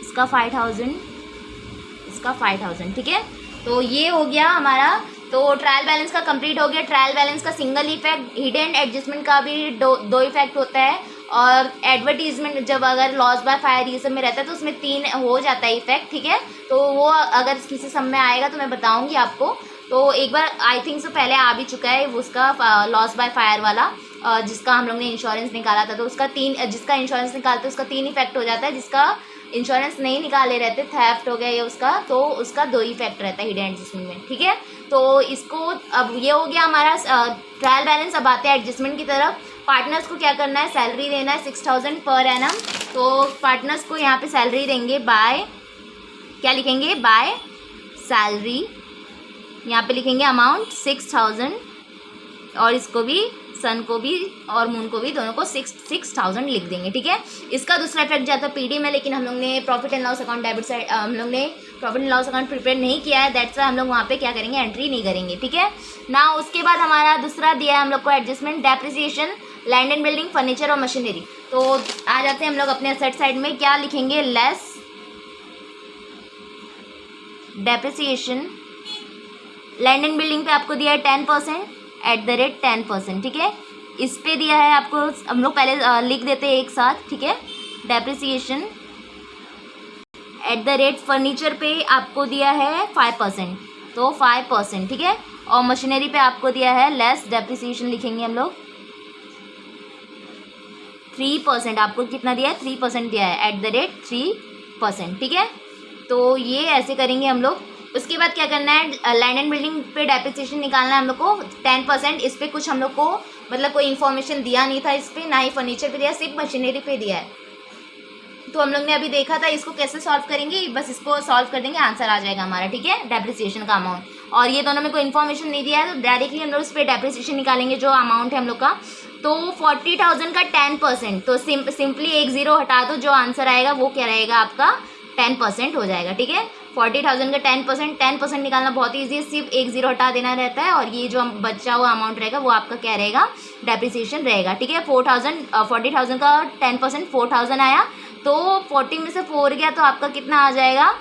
इसका 5,000, इसका 5,000, ठीक है। तो ये हो गया हमारा। तो ट्रायल बैलेंस का कंप्लीट हो गया। ट्रायल बैलेंस का सिंगल इफेक्ट, हिडन एडजस्टमेंट का भी दो इफेक्ट होता है, और एडवर्टीजमेंट जब अगर लॉस बाय फायर ये सब में रहता है तो उसमें 3 हो जाता है इफेक्ट, ठीक है। तो वो अगर किसी सब में आएगा तो मैं बताऊंगी आपको। तो एक बार आई थिंक सो पहले आ भी चुका है उसका लॉस बाय फायर वाला, जिसका हम लोग ने इंश्योरेंस निकाला था, तो उसका जिसका इंश्योरेंस निकालते उसका 3 इफेक्ट हो जाता है, जिसका इंश्योरेंस नहीं निकाले रहते, थेफ्ट हो गया ये उसका, तो उसका 2 इफेक्ट रहता है हिडन एडजस्टमेंट में, ठीक है। तो इसको अब ये हो गया हमारा ट्रायल बैलेंस। अब आते हैं एडजस्टमेंट की तरफ। पार्टनर्स को क्या करना है, सैलरी देना है 6000 पर एनम। तो पार्टनर्स को यहाँ पे सैलरी देंगे बाय, क्या लिखेंगे, बाय सैलरी, यहाँ पे लिखेंगे अमाउंट 6000, और इसको भी सन को भी और मून को भी दोनों को 6,000 लिख देंगे, ठीक है। इसका दूसरा इफेक्ट जाता है पीडी में, लेकिन हम लोग ने profit and loss account debit side, हम लोग ने profit and loss account prepare नहीं किया है, दैट्स वाई हम लोग वहाँ पे क्या करेंगे, एंट्री नहीं करेंगे, ठीक है ना। उसके बाद हमारा दूसरा दिया है हम लोग को adjustment, depreciation, land and building, furniture और मशीनरी। तो आ जाते हैं हम लोग अपने असेट साइड में, क्या लिखेंगे, less depreciation. Land and building पे आपको दिया है 10% @10%, ठीक है। इस पे दिया है आपको, हम लोग पहले लिख देते हैं एक साथ, ठीक है। डेप्रिसिएशन फर्नीचर पे आपको दिया है 5%, तो 5%, ठीक है। और मशीनरी पे आपको दिया है लेस डेप्रिसिएशन, लिखेंगे हम लोग 3%, आपको कितना दिया है 3% दिया है, @3%, ठीक है। तो ये ऐसे करेंगे हम लोग। उसके बाद क्या करना है, लैंड एंड बिल्डिंग पे डेप्रिसिएशन निकालना है हम लोग को 10%। इस पर कुछ हम लोग को मतलब कोई इन्फॉर्मेशन दिया नहीं था, इस पर ना ही फर्नीचर पे दिया, सिर्फ मशीनरी पे दिया है। तो हम लोग ने अभी देखा था, इसको कैसे सॉल्व करेंगे, बस इसको सॉल्व कर देंगे, आंसर आ जाएगा हमारा, ठीक है, डेप्रिसिएशन का अमाउंट। और ये दोनों में कोई इन्फॉर्मेशन नहीं दिया है, तो डायरेक्टली हम लोग इस पर डेप्रिसिएशन निकालेंगे जो अमाउंट है हम लोग का। तो 40,000 का 10%, तो सिंपली एक जीरो हटा दो, जो आंसर आएगा वो क्या रहेगा आपका 10% हो जाएगा, ठीक है। 40,000 का 10% निकालना बहुत ईजी है, सिर्फ एक जीरो हटा देना रहता है, और ये जो बचा हुआ अमाउंट रहेगा वो आपका क्या रहेगा, डेप्रिसिएशन रहेगा, ठीक है। 40,000 का 10% 4,000 आया, तो 40 में से 4 गया तो आपका कितना आ जाएगा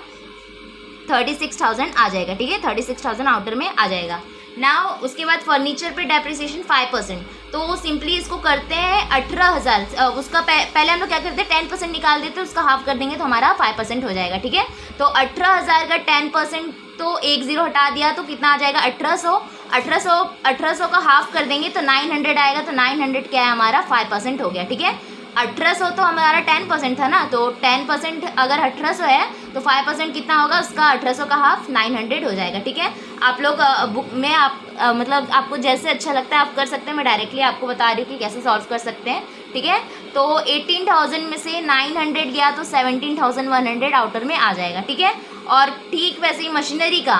36,000 आ जाएगा, ठीक है, 36,000 आउटर में आ जाएगा। नाउ उसके बाद फर्नीचर पे डेप्रिसिएशन 5%, तो सिंपली इसको करते हैं 18,000। उसका पहले हम लोग क्या करते हैं 10% निकाल देते हैं, उसका हाफ कर देंगे तो हमारा 5% हो जाएगा, ठीक है। तो 18,000 का 10%, तो एक जीरो हटा दिया तो कितना आ जाएगा 1800 का हाफ कर देंगे तो 900 आएगा, तो 900 क्या है हमारा 5% हो गया, ठीक है। 1800 तो हमारा 10% था ना, तो 10% अगर 1800 है तो 5% कितना होगा उसका, 1800 का हाफ 900 हो जाएगा, ठीक है। आप लोग बुक में मतलब आपको जैसे अच्छा लगता है आप कर सकते हैं, मैं डायरेक्टली आपको बता रही हूँ कि कैसे सॉल्व कर सकते हैं, ठीक है। तो 18,000 में से 900 गया तो 17,100 आउटर में आ जाएगा, ठीक है। और ठीक वैसे ही मशीनरी का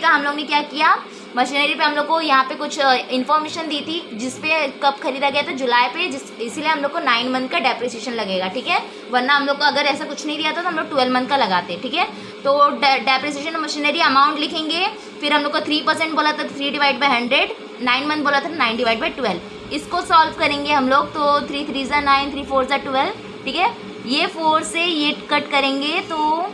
हम लोग ने क्या किया, मशीनरी पे हम लोग को यहाँ पे कुछ इन्फॉर्मेशन दी थी, जिसपे कब खरीदा गया था जुलाई पे, इसीलिए हम लोग को 9 मंथ का डेप्रिसिएशन लगेगा, ठीक है। वरना हम लोग को अगर ऐसा कुछ नहीं दिया था तो हम लोग 12 मंथ का लगाते, ठीक है। तो डेप्रिसिएशन मशीनरी अमाउंट लिखेंगे, फिर हम लोग को 3% बोला था 3/100, 9 मंथ बोला था 9/12, इसको सॉल्व करेंगे हम लोग। तो 3 3 ज़ा 9, 3 4 ज़ा 12, ठीक है। ये 4 से ये कट करेंगे तो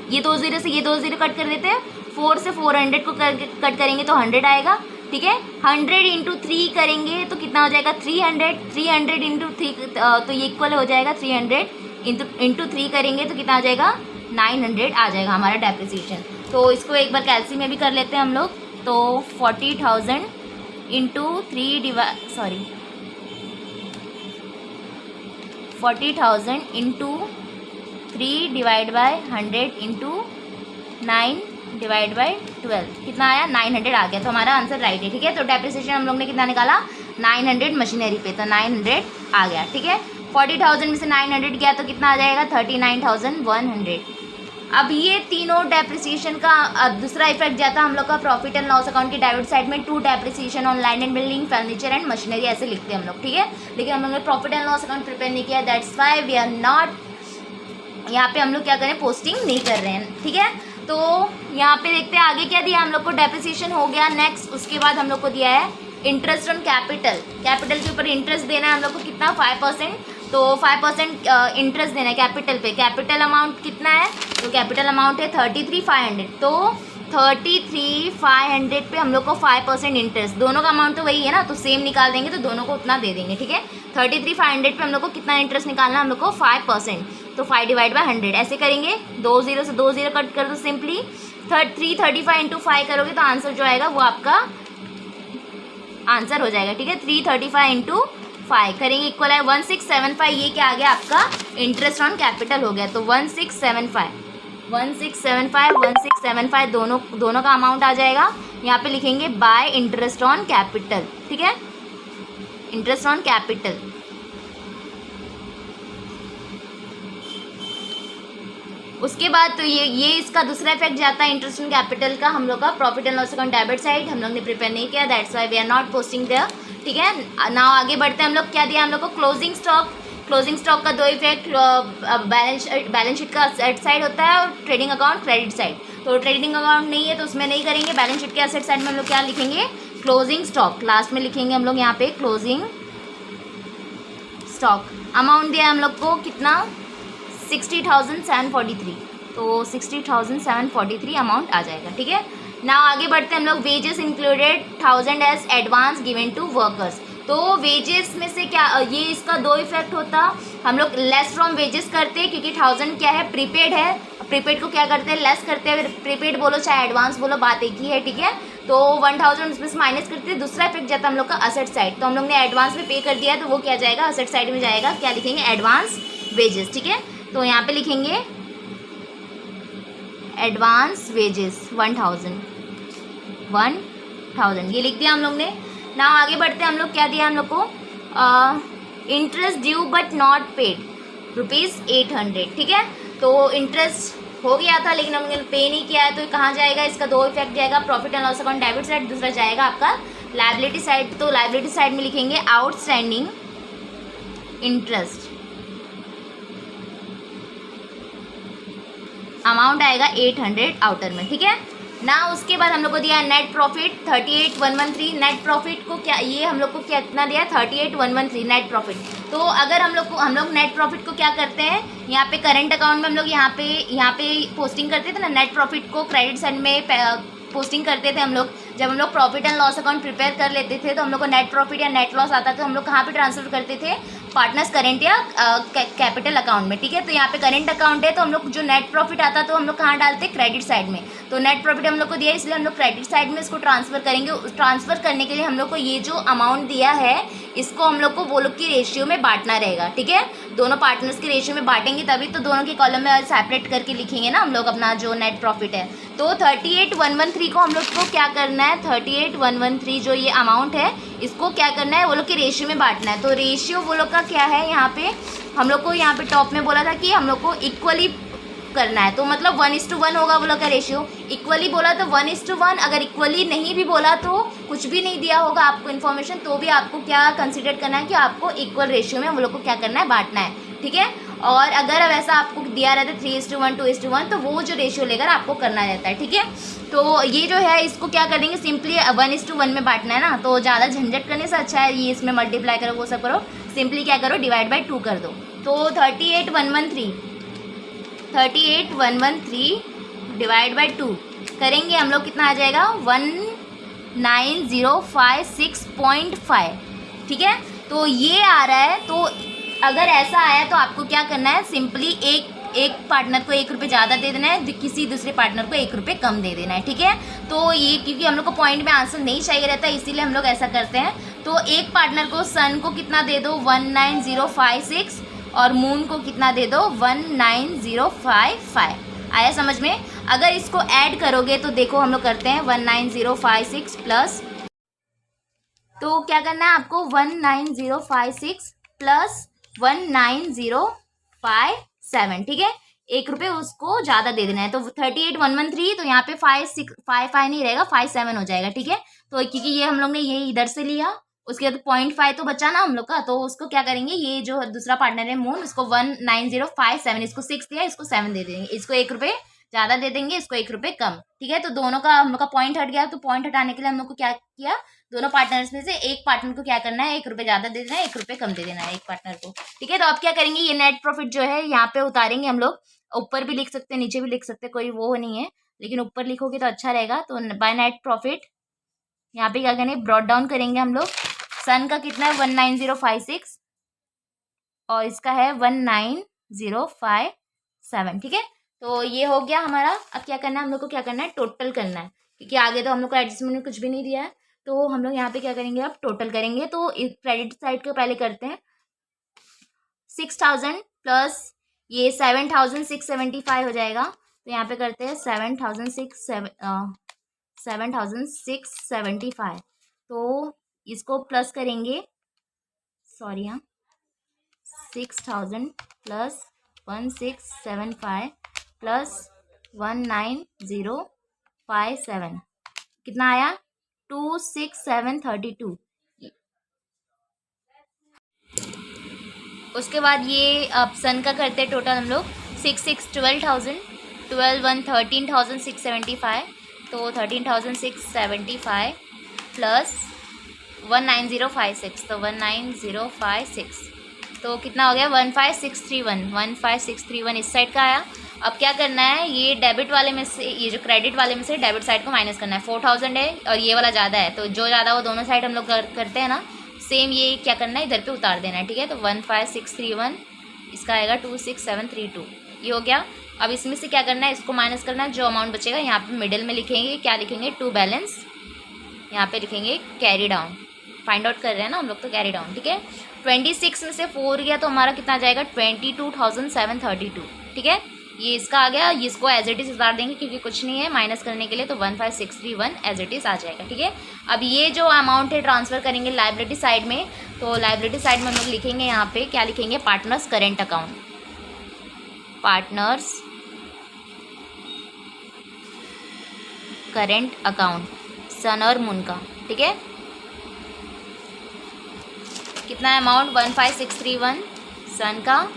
ये 2 0 से ये 2 0 कट कर देते हैं, 4 से 400 को कट करेंगे तो 100 आएगा, ठीक है। 100 इंटू 3 करेंगे तो कितना हो जाएगा 300 इंटू 3, तो ये इक्वल हो जाएगा 300 इंटू 3 करेंगे तो कितना आ जाएगा 900 आ जाएगा हमारा डेप्रिसिएशन। तो इसको एक बार कैलसी में भी कर लेते हैं हम लोग। तो 40,000 इंटू 40,000 इंटू 3/100 इंटू 9/12 कितना आया 900 आ गया, तो हमारा आंसर राइट है, ठीक है। तो डेप्रिसिएशन हम लोग ने कितना निकाला 900 मशीनरी पे, तो 900 आ गया, ठीक है। 40,000 में से 900 गया तो कितना आ जाएगा 39,100। अब ये तीनों डेप्रिसिएशन का दूसरा इफेक्ट जाता है हम लोग का प्रॉफिट एंड लॉस अकाउंट की डेबिट साइड में, to depreciation on land and building, furniture and machinery, ऐसे लिखते हैं हम लोग, ठीक है। लेकिन हम लोग ने profit and loss account prepare नहीं किया, that's why we are not, यहाँ पे हम लोग क्या करें पोस्टिंग नहीं कर रहे हैं, ठीक है। तो यहाँ पे देखते हैं आगे क्या दिया हम लोग को, डेप्रिसिएशन हो गया। नेक्स्ट उसके बाद हम लोग को दिया है इंटरेस्ट ऑन कैपिटल के ऊपर इंटरेस्ट देना है हम लोग को कितना 5%, तो 5% इंटरेस्ट देना है कैपिटल पे। कैपिटल अमाउंट कितना है, तो कैपिटल अमाउंट है 33,500, तो 33,500 पे हम लोग को 5% इंटरेस्ट, दोनों का अमाउंट तो वही है ना, तो सेम निकाल देंगे तो दोनों को उतना दे देंगे, ठीक है। 33,500 पे हम लोग को कितना इंटरेस्ट निकालना है हम लोग को 5%, तो 5/100 ऐसे करेंगे, 2 0 से 2 0 कट कर दो सिंपली। 335 इंटू 5 करोगे तो आंसर जो आएगा वो आपका आंसर हो जाएगा, ठीक है। 335 इंटू 5 करेंगे इक्वल है 1675, ये क्या आ गया आपका इंटरेस्ट ऑन कैपिटल हो गया। तो 1675 दोनों का अमाउंट आ जाएगा। यहाँ पे लिखेंगे बाय इंटरेस्ट ऑन कैपिटल, ठीक है, इंटरेस्ट ऑन कैपिटल। उसके बाद तो ये इसका दूसरा इफेक्ट जाता है इंटरेस्ट ऑन कैपिटल का हम लोग का profit and loss account debit side, हम लोग ने प्रिपेयर नहीं किया, that's why we are not posting there, ठीक है। नाउ आगे बढ़ते हैं हम लोग, क्या दिया हम लोग को क्लोजिंग स्टॉक का दो इफेक्ट, बैलेंस शीट का एसेट साइड होता है और ट्रेडिंग अकाउंट क्रेडिट साइड। तो ट्रेडिंग अकाउंट नहीं है तो उसमें नहीं करेंगे, बैलेंस शीट के एसेट साइड में हम लोग क्या लिखेंगे क्लोजिंग स्टॉक, लास्ट में लिखेंगे हम लोग यहाँ पे क्लोजिंग स्टॉक। अमाउंट दिया हम लोग को कितना 60,743, तो 60,743 अमाउंट आ जाएगा, ठीक है। नाउ आगे बढ़ते हैं हम लोग, wages included 1000 as advance given to workers. तो वेजेस में से क्या ये इसका दो इफेक्ट होता, हम लोग लेस फ्रॉम वेजेस करते हैं क्योंकि 1000 क्या है, प्रीपेड है, प्रीपेड को क्या करते हैं, लेस करते हैं, प्रीपेड बोलो चाहे एडवांस बोलो बात एक ही है, ठीक है। तो 1000 उसमें से माइनस करते हैं, दूसरा इफेक्ट जाता है हम लोग का असेट साइड, तो हम लोग ने एडवांस में पे कर दिया तो वो क्या जाएगा, असेट साइड में जाएगा, क्या लिखेंगे, एडवांस वेजेस, ठीक है। तो यहाँ पे लिखेंगे एडवांस वेजेस 1000 ये लिख दिया हम लोग ने। ना आगे बढ़ते हैं, हम लोग क्या दिया हम लोग को, interest due but not paid ₹800, ठीक है। तो इंटरेस्ट हो गया था लेकिन हमने पे नहीं किया है, तो कहाँ जाएगा, इसका दो इफेक्ट जाएगा, profit and loss account debit side, दूसरा जाएगा आपका लायबिलिटी साइड। तो लायबिलिटी साइड में लिखेंगे आउटस्टैंडिंग इंटरेस्ट, अमाउंट आएगा 800 आउटर में, ठीक है ना। उसके बाद हम लोग को दिया नेट प्रॉफिट 38,113, नेट प्रॉफिट को क्या, ये हम लोग को कितना दिया, 38,113 नेट प्रॉफिट। तो अगर हम लोग नेट प्रॉफिट को क्या करते हैं, यहाँ पे करंट अकाउंट में हम लोग यहाँ पे पोस्टिंग करते थे ना, नेट प्रॉफिट को क्रेडिट साइड में पोस्टिंग करते थे हम लोग। जब हम लोग profit and loss account prepare कर लेते थे तो हम लोग को नेट प्रॉफिट या नेट लॉस आता था, तो हम लोग कहाँ पे ट्रांसफर करते थे, पार्टनर्स करेंट या कैपिटल अकाउंट में, ठीक है। तो यहाँ पे करेंट अकाउंट है तो हम लोग जो नेट प्रॉफिट आता तो हम लोग कहाँ डालते, क्रेडिट साइड में। तो नेट प्रॉफिट हम लोग को दिया इसलिए हम लोग क्रेडिट साइड में इसको ट्रांसफर करेंगे। ट्रांसफर करने के लिए हम लोग को ये जो अमाउंट दिया है इसको हम लोग को वो लोग की रेशियो में बांटना रहेगा, ठीक है। दोनों पार्टनर्स की रेशियो में बांटेंगे तभी तो दोनों के कॉलम में सेपरेट करके लिखेंगे ना हम लोग अपना जो नेट प्रॉफिट है। तो 38,113 को हम लोग को क्या करना है, 38,113 जो ये अमाउंट है इसको क्या करना है, वो लोग के रेशियो में बांटना है। तो रेशियो वो लोग का क्या है, यहाँ पे हम लोग को यहाँ पे टॉप में बोला था कि हम लोग को इक्वली करना है, तो मतलब 1:1 होगा वो लोग का रेशियो। इक्वली बोला तो 1:1, अगर इक्वली नहीं भी बोला तो कुछ भी नहीं दिया होगा आपको इन्फॉर्मेशन, तो भी आपको क्या कंसिडर करना है कि आपको इक्वल रेशियो में वो लोग को क्या करना है, बांटना है, ठीक है। और अगर वैसा आपको दिया रहता है 3:1 2:1 तो वो जो रेशियो लेकर आपको करना रहता है, ठीक है। तो ये जो है इसको क्या करेंगे, सिंपली 1:1 में बांटना है ना, तो ज़्यादा झंझट करने से अच्छा है ये इसमें मल्टीप्लाई करो वो सब करो, सिंपली क्या करो, डिवाइड बाई 2 कर दो। तो 38,113 डिवाइड बाई 2 करेंगे हम लोग, कितना आ जाएगा, 19056.5, ठीक है। तो ये आ रहा है, तो अगर ऐसा आया तो आपको क्या करना है, सिंपली एक पार्टनर को ₹1 ज़्यादा दे देना है, किसी दूसरे पार्टनर को ₹1 कम दे देना है, ठीक है। तो ये क्योंकि हम लोग को पॉइंट में आंसर नहीं चाहिए रहता है इसीलिए हम लोग ऐसा करते हैं। तो एक पार्टनर को सन को कितना दे दो, 19056, और मून को कितना दे दो, 19055। आया समझ में। अगर इसको ऐड करोगे तो देखो हम लोग करते हैं 19056 प्लस, तो क्या करना है आपको, 19056 प्लस 19057, ठीक है। ₹1 उसको ज़्यादा दे देना है। तो 38,113, तो यहाँ पे 5 नहीं रहेगा, 57 हो जाएगा, ठीक है। तो क्योंकि ये हम लोग ने ये इधर से लिया, उसके बाद 0.5 तो बचा ना हम लोग का, तो उसको क्या करेंगे, ये जो दूसरा पार्टनर है मून, उसको 19057, इसको 6 दिया, इसको 7 दे देंगे, इसको ₹1 ज़्यादा दे देंगे, इसको ₹1 कम, ठीक है। तो दोनों का हम लोग का पॉइंट हट गया। तो पॉइंट हटाने के लिए हम लोग को क्या किया, दोनों पार्टनर्स में से एक पार्टनर को क्या करना है, ₹1 ज़्यादा दे देना है, ₹1 कम दे देना है एक पार्टनर को, ठीक है। तो अब क्या करेंगे, ये नेट प्रॉफिट जो है यहाँ पे उतारेंगे हम लोग, ऊपर भी लिख सकते हैं नीचे भी लिख सकते हैं, कोई वो नहीं है, लेकिन ऊपर लिखोगे तो अच्छा रहेगा। तो बाय नेट प्रॉफिट यहाँ पे क्या करेंगे, ब्रॉट डाउन करेंगे हम लोग। सन का कितना है, 19056, और इसका है 19057, ठीक है। तो ये हो गया हमारा। अब क्या करना है हम लोग को, क्या करना है, टोटल करना है, क्योंकि आगे तो हम लोग को एडजस्टमेंट में कुछ भी नहीं दिया है। तो हम लोग यहाँ पे क्या करेंगे, अब टोटल करेंगे। तो क्रेडिट साइड को पहले करते हैं, 6000 प्लस ये 7675 हो जाएगा। तो यहाँ पे करते हैं 7675, तो इसको प्लस करेंगे, सॉरी हाँ, 6000 प्लस 1675 प्लस 19057 कितना आया, 26732। उसके बाद ये सन का करते हैं टोटल हम लोग, 12,000 13,675, तो 13,675 प्लस 19056, तो 19056, तो कितना हो गया, 15631 इस साइड का आया। अब क्या करना है, ये डेबिट वाले में से, ये जो क्रेडिट वाले में से डेबिट साइड को माइनस करना है। 4000 है और ये वाला ज़्यादा है, तो जो ज़्यादा वो दोनों साइड हम लोग करते हैं ना, सेम ये क्या करना है, इधर पे उतार देना है, ठीक है। तो 15631 इसका आएगा 26732, ये हो गया। अब इसमें से क्या करना है, इसको माइनस करना है, जो अमाउंट बचेगा यहाँ पे मिडिल में लिखेंगे, क्या लिखेंगे, टू बैलेंस, यहाँ पे लिखेंगे कैरी डाउन, फाइंड आउट कर रहे हैं ना हम लोग, तो कैरी डाउन, ठीक है। 26 में से 4 गया तो हमारा कितना आ जाएगा, 22,732, ठीक है। ये इसका आ गया, इसको एज इट इज़ उतार देंगे क्योंकि कुछ नहीं है माइनस करने के लिए, तो 15631 एज इट इज़ आ जाएगा, ठीक है। अब ये जो अमाउंट है ट्रांसफ़र करेंगे लाइबिलिटी साइड में, तो लाइबिलिटी साइड में हम लोग लिखेंगे यहाँ पे क्या लिखेंगे, partners current account, partners current account sun और मून का, ठीक है। कितना अमाउंट, 15631 सन का,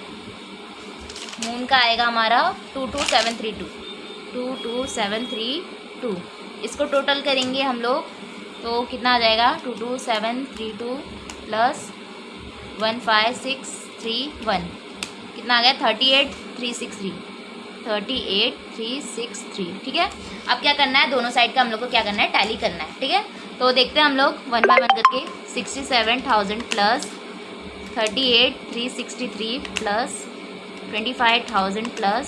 मून का आएगा हमारा 22732, इसको टोटल करेंगे हम लोग तो कितना आ जाएगा, 22732 प्लस 15631 कितना आ गया, 38363, ठीक है। अब क्या करना है, दोनों साइड का हम लोग को क्या करना है, टैली करना है, ठीक है। तो देखते हैं हम लोग 1 बाय 1 करके, 67,000 प्लस 38,363 प्लस 25,000 प्लस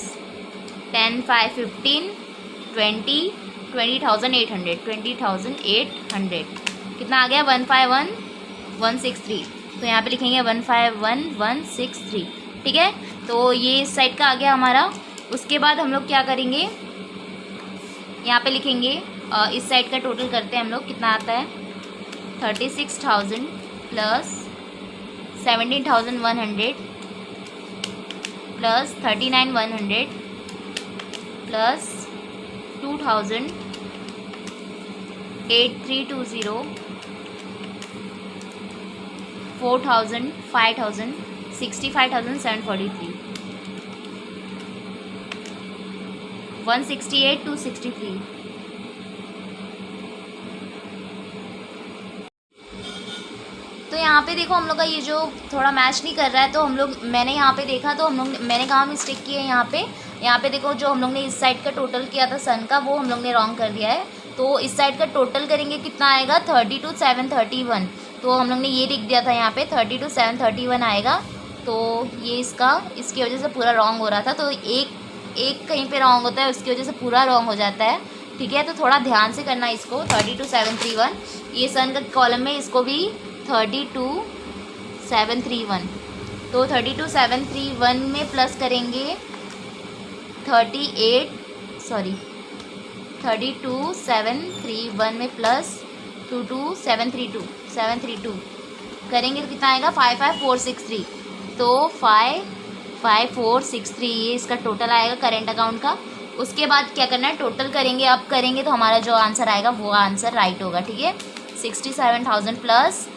10, 5, 15, 20, 20,800 कितना आ गया, 151,163, तो यहाँ पे लिखेंगे 151,163, ठीक है। तो ये इस साइड का आ गया हमारा। उसके बाद हम लोग क्या करेंगे, यहाँ पे लिखेंगे इस साइड का टोटल करते हैं हम लोग, कितना आता है, 36,000 प्लस 17,100 प्लस 39,100 प्लस 2,000, 8,320, 4,000, 5,000, 65,743, 168,263। तो यहाँ पे देखो हम लोग का ये जो थोड़ा मैच नहीं कर रहा है, तो हम लोग, मैंने यहाँ पे देखा तो हम लोग, मैंने कहाँ मिस्टेक की है यहाँ पे देखो, जो हम लोग ने इस साइड का टोटल किया था सन का, वो हम लोग ने रॉन्ग कर दिया है। तो इस साइड का टोटल करेंगे, कितना आएगा, 32,731, तो हम लोग ने ये लिख दिया था यहाँ पे 32,731 आएगा। तो ये इसकी वजह से पूरा रॉन्ग हो रहा था, तो एक कहीं पे रॉन्ग होता है, उसकी वजह से पूरा रॉन्ग हो जाता है, ठीक है। तो थोड़ा ध्यान से करना इसको, 32,731, ये सन का कॉलम में, इसको भी 32,731, तो 32,731 में प्लस करेंगे 32,731 में प्लस 732 करेंगे तो कितना आएगा, 55,463, तो 55,463 ये इसका टोटल आएगा करेंट अकाउंट का। उसके बाद क्या करना है, टोटल करेंगे, अब करेंगे तो हमारा जो आंसर आएगा वो आंसर राइट होगा, ठीक है। 67,000 प्लस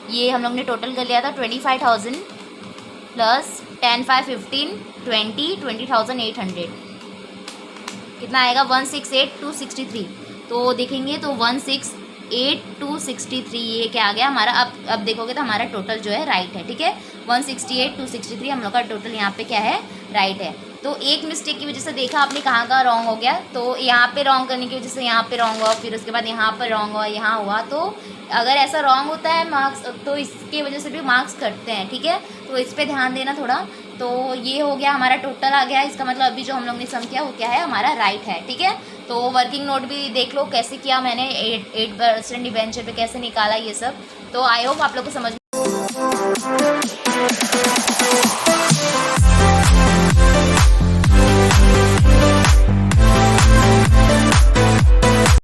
ये हम लोग ने टोटल कर लिया था 25,000 प्लस 10, 5, 15, 20,800 कितना आएगा, 168,263, तो देखेंगे तो 168,263 ये क्या आ गया हमारा। अब देखोगे तो हमारा टोटल जो है राइट है, ठीक है। 168,263 हम लोग का टोटल यहाँ पे क्या है, राइट है। तो एक मिस्टेक की वजह से देखा आपने कहाँ रॉन्ग हो गया, तो यहाँ पे रॉन्ग करने की वजह से यहाँ पे रॉन्ग हुआ, फिर उसके बाद यहाँ पर रॉन्ग हुआ, यहाँ हुआ। तो अगर ऐसा रॉन्ग होता है मार्क्स, तो इसकी वजह से भी मार्क्स कटते हैं, ठीक है। तो इस पर ध्यान देना थोड़ा। तो ये हो गया हमारा टोटल आ गया, इसका मतलब अभी जो हम लोग ने सम किया वो क्या है, हमारा राइट है, ठीक है। तो वर्किंग नोट भी देख लो कैसे किया मैंने, 8% डिबेंचर पे कैसे निकाला ये सब। तो आई होप आप लोग को समझ